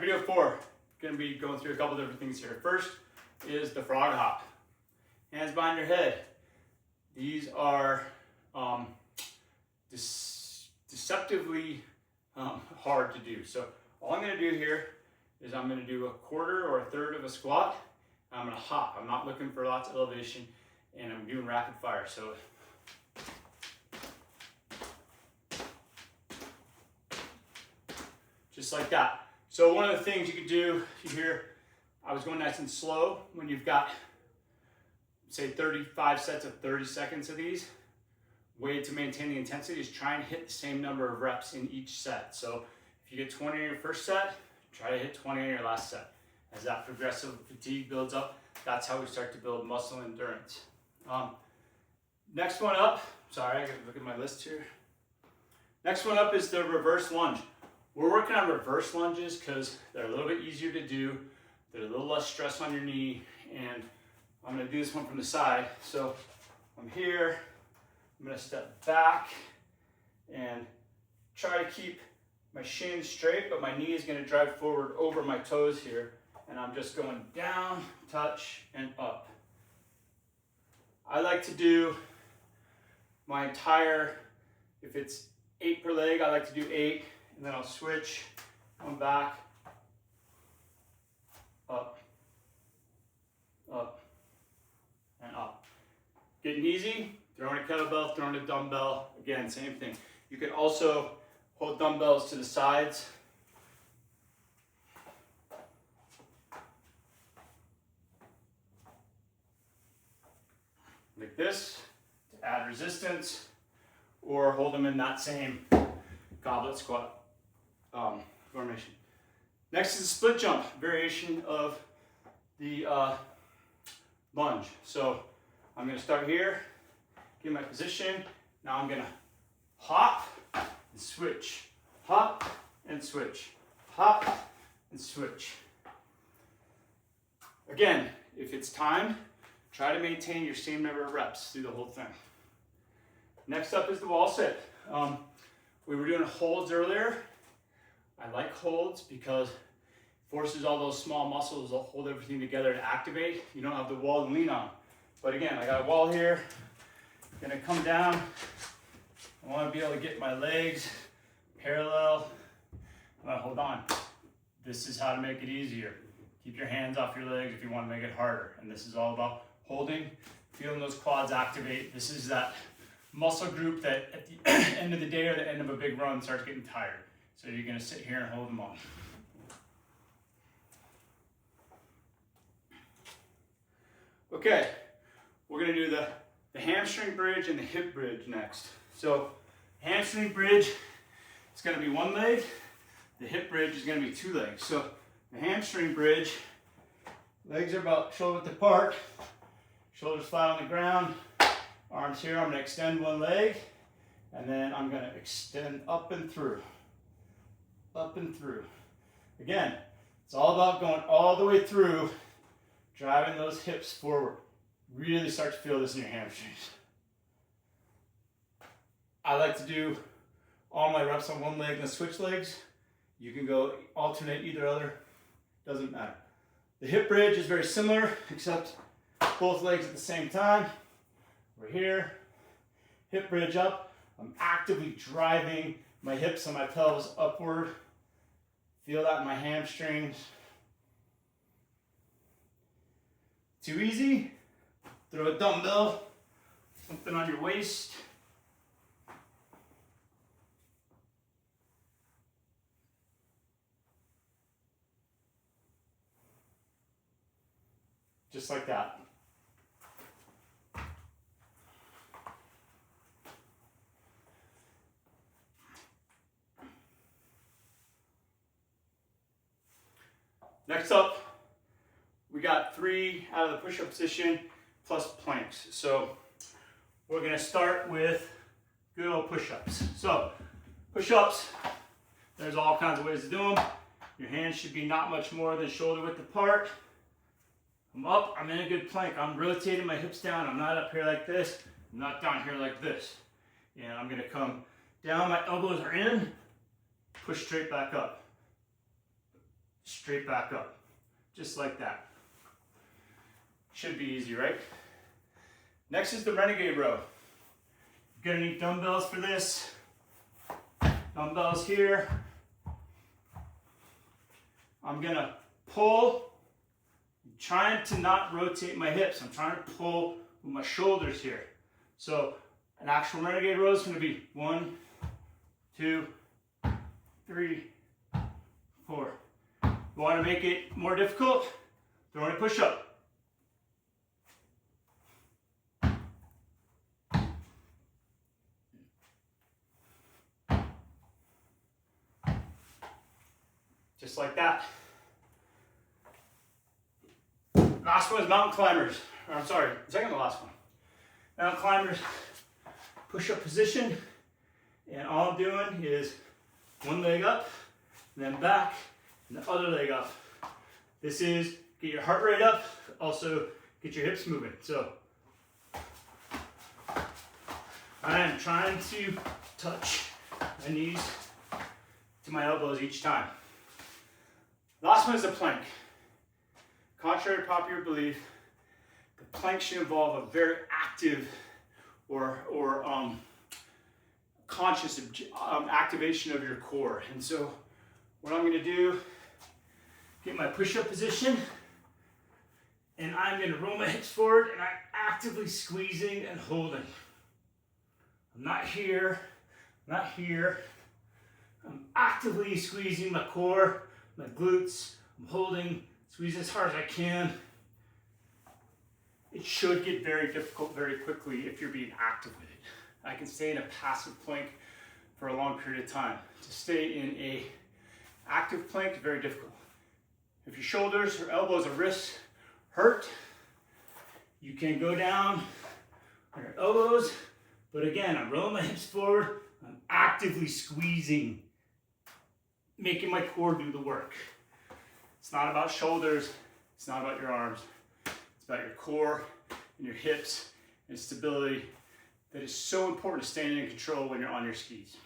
video 4, going to be going through a couple different things here. First is the frog hop. Hands behind your head. These are deceptively hard to do. So all I'm going to do here is I'm going to do a quarter or a third of a squat. I'm going to hop. I'm not looking for lots of elevation, and I'm doing rapid fire. So just like that. So one of the things you could do here, I was going nice and slow. When you've got, say, 35 sets of 30 seconds of these, way to maintain the intensity is try and hit the same number of reps in each set. So if you get 20 on your first set, try to hit 20 on your last set. As that progressive fatigue builds up, that's how we start to build muscle endurance. Next one up, sorry, I gotta look at my list here. Next one up is the reverse lunge. We're working on reverse lunges because they're a little bit easier to do. They're a little less stress on your knee, and I'm gonna do this one from the side. So I'm here, I'm gonna step back and try to keep my shin straight, but my knee is gonna drive forward over my toes here, and I'm just going down, touch, and up. I like to do my entire, if it's 8 per leg, I like to do 8, and then I'll switch, come back, up, up, and up. Getting easy, throwing a kettlebell, throwing a dumbbell, again, same thing. You can also hold dumbbells to the sides. Like this, to add resistance, or hold them in that same goblet squat formation. Next is a split jump, variation of the lunge. So I'm gonna start here, get my position. Now I'm gonna hop and switch, hop and switch, hop and switch. Again, if it's timed, try to maintain your same number of reps through the whole thing. Next up is the wall sit. We were doing holds earlier. I like holds because it forces all those small muscles to hold everything together to activate. You don't have the wall to lean on. But again, I got a wall here. I'm gonna come down. I wanna be able to get my legs parallel. Hold on. This is how to make it easier. Keep your hands off your legs if you wanna make it harder. And this is all about holding, feeling those quads activate. This is that muscle group that at the end of the day or the end of a big run starts getting tired. So you're gonna sit here and hold them on. Okay, we're gonna do the hamstring bridge and the hip bridge next. So hamstring bridge, it's gonna be one leg. The hip bridge is gonna be 2 legs. So the hamstring bridge, legs are about shoulder width apart, shoulders flat on the ground, arms here. I'm gonna extend one leg, and then I'm gonna extend up and through. Up and through. Again, it's all about going all the way through, driving those hips forward. Really start to feel this in your hamstrings. I like to do all my reps on one leg and the switch legs. You can go alternate either other, doesn't matter. The hip bridge is very similar, except both legs at the same time. We're here, hip bridge up. I'm actively driving my hips and my pelvis upward. Feel that in my hamstrings. Too easy? Throw a dumbbell, something on your waist. Just like that. Next up, we got 3 out of the push-up position plus planks. So we're gonna start with good old push-ups. So push-ups, there's all kinds of ways to do them. Your hands should be not much more than shoulder width apart. I'm up, I'm in a good plank. I'm rotating my hips down. I'm not up here like this. I'm not down here like this. And I'm gonna come down, my elbows are in, push straight back up. straight back up, just like that. Should be easy, right? Next is the Renegade Row. You're gonna need dumbbells for this. Dumbbells here. I'm gonna pull, I'm trying to not rotate my hips. I'm trying to pull with my shoulders here. So an actual Renegade Row is gonna be 1, 2, 3, 4. You wanna make it more difficult? Throw in a push-up. Just like that. Last one is mountain climbers. Or I'm sorry, second to last one. Mountain climbers, push-up position, and all I'm doing is one leg up, and then back, and the other leg up. This is get your heart rate up, also get your hips moving. So I am trying to touch my knees to my elbows each time. Last one is the plank. Contrary to popular belief, the plank should involve a very active or conscious activation of your core. And so what I'm gonna do, get my push-up position, and I'm gonna roll my hips forward, and I'm actively squeezing and holding. I'm not here, not here. I'm actively squeezing my core, my glutes. I'm holding, squeezing as hard as I can. It should get very difficult very quickly if you're being active with it. I can stay in a passive plank for a long period of time. To stay in a active plank is very difficult. If your shoulders or elbows or wrists hurt, you can go down on your elbows, but again, I'm rolling my hips forward, I'm actively squeezing, making my core do the work. It's not about shoulders, it's not about your arms, it's about your core and your hips and stability that is so important to staying in control when you're on your skis.